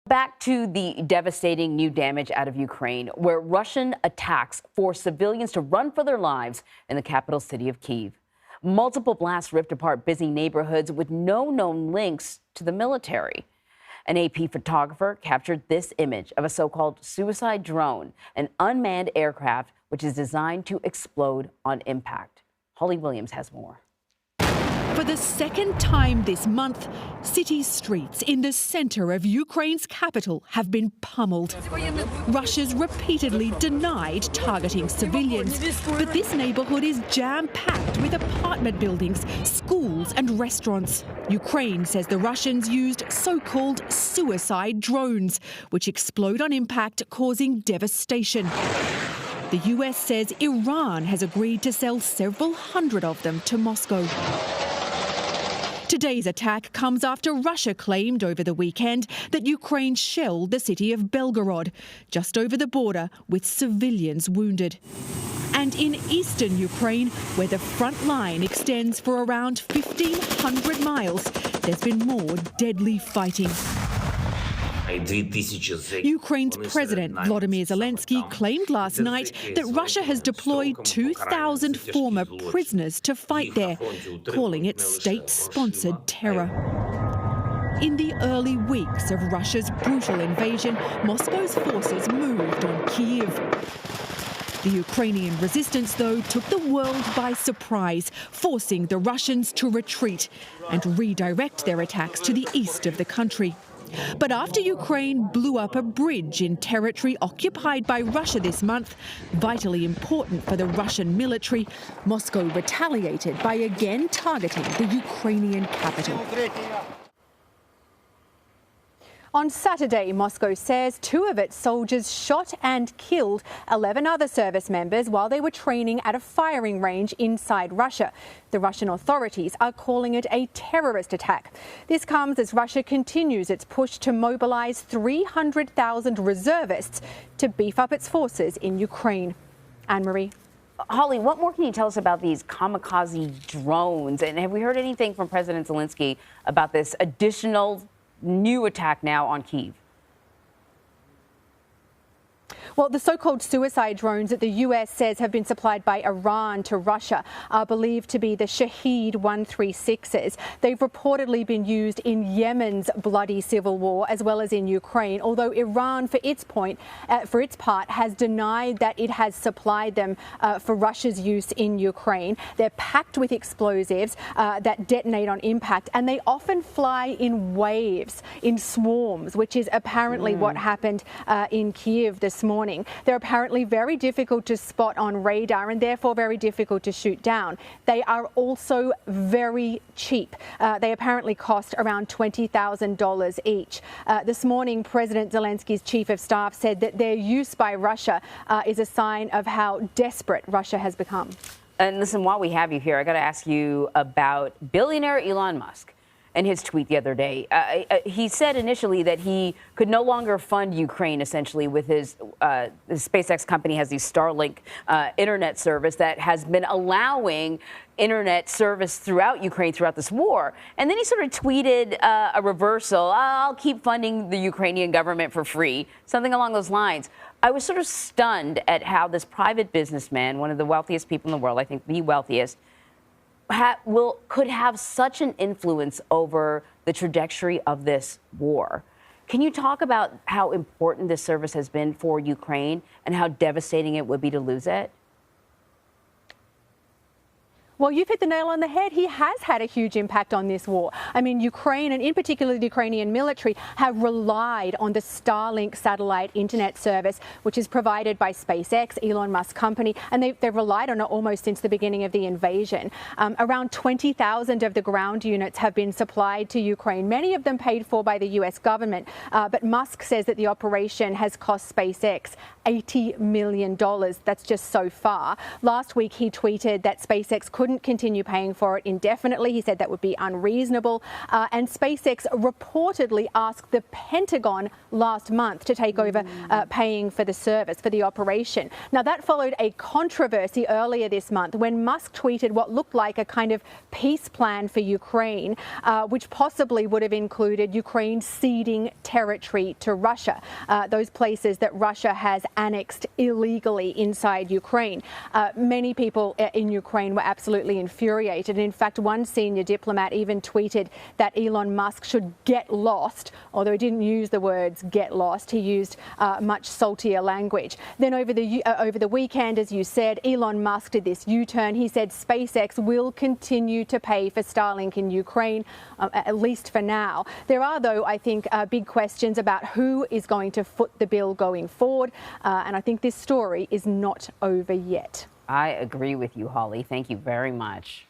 Back to the devastating new damage out of Ukraine, where Russian attacks forced civilians to run for their lives in the capital city of Kyiv. Multiple blasts ripped apart busy neighborhoods with no known links to the military. An AP photographer captured this image of a so-called suicide drone, an unmanned aircraft which is designed to explode on impact. Holly Williams has more. For the second time this month, city streets in the centre of Ukraine's capital have been pummeled. Russia's repeatedly denied targeting civilians, but this neighbourhood is jam-packed with apartment buildings, schools and restaurants. Ukraine says the Russians used so-called suicide drones, which explode on impact, causing devastation. The US says Iran has agreed to sell several hundred of them to Moscow. Today's attack comes after Russia claimed over the weekend that Ukraine shelled the city of Belgorod, just over the border, with civilians wounded. And in eastern Ukraine, where the front line extends for around 1,500 miles, there's been more deadly fighting. Ukraine's President Volodymyr Zelensky claimed last night that Russia has deployed 2,000 former prisoners to fight there, calling it state-sponsored terror. In the early weeks of Russia's brutal invasion, Moscow's forces moved on Kyiv. The Ukrainian resistance, though, took the world by surprise, forcing the Russians to retreat and redirect their attacks to the east of the country. But after Ukraine blew up a bridge in territory occupied by Russia this month, vitally important for the Russian military, Moscow retaliated by again targeting the Ukrainian capital. On Saturday, Moscow says 2 of its soldiers shot and killed 11 other service members while they were training at a firing range inside Russia. The Russian authorities are calling it a terrorist attack. This comes as Russia continues its push to mobilize 300,000 reservists to beef up its forces in Ukraine. Anne-Marie. Holly, what more can you tell us about these kamikaze drones? And have we heard anything from President Zelensky about this additional new attack now on Kyiv? Well, the so-called suicide drones that the US says have been supplied by Iran to Russia are believed to be the Shahed 136s. They've reportedly been used in Yemen's bloody civil war as well as in Ukraine, although Iran, for its part, has denied that it has supplied them for Russia's use in Ukraine. They're packed with explosives that detonate on impact, and they often fly in waves, in swarms, which is apparently what happened in Kyiv this morning. They're apparently very difficult to spot on radar and therefore very difficult to shoot down. They are also very cheap. They apparently cost around $20,000 each. This morning, President Zelensky's chief of staff said that their use by Russia is a sign of how desperate Russia has become. And listen, while we have you here, I got to ask you about billionaire Elon Musk. In his tweet the other day, he said initially that he could no longer fund Ukraine, essentially, with his SpaceX company has the Starlink internet service that has been allowing internet service throughout Ukraine throughout this war. And then he sort of tweeted a reversal. I'll keep funding the Ukrainian government for free, something along those lines. I was sort of stunned at how this private businessman, one of the wealthiest people in the world, I think the wealthiest, could have such an influence over the trajectory of this war. Can you talk about how important this service has been for Ukraine and how devastating it would be to lose it? Well, you've hit the nail on the head. He has had a huge impact on this war. I mean, Ukraine, and in particular the Ukrainian military, have relied on the Starlink satellite internet service, which is provided by SpaceX, Elon Musk's company, and they've relied on it almost since the beginning of the invasion. Around 20,000 of the ground units have been supplied to Ukraine, many of them paid for by the US government. But Musk says that the operation has cost SpaceX $80 million. That's just so far. Last week, he tweeted that SpaceX could couldn't continue paying for it indefinitely. He said that would be unreasonable. And SpaceX reportedly asked the Pentagon last month to take over paying for the service, for the operation. Now, that followed a controversy earlier this month when Musk tweeted what looked like a kind of peace plan for Ukraine, which possibly would have included Ukraine ceding territory to Russia, those places that Russia has annexed illegally inside Ukraine. Many people in Ukraine were absolutely infuriated. In fact, one senior diplomat even tweeted that Elon Musk should get lost, although he didn't use the words get lost. He used much saltier language. Then over the weekend, as you said, Elon Musk did this U-turn. He said SpaceX will continue to pay for Starlink in Ukraine, at least for now. There are, though, I think, big questions about who is going to foot the bill going forward. And I think this story is not over yet. I agree with you, Holly. Thank you very much.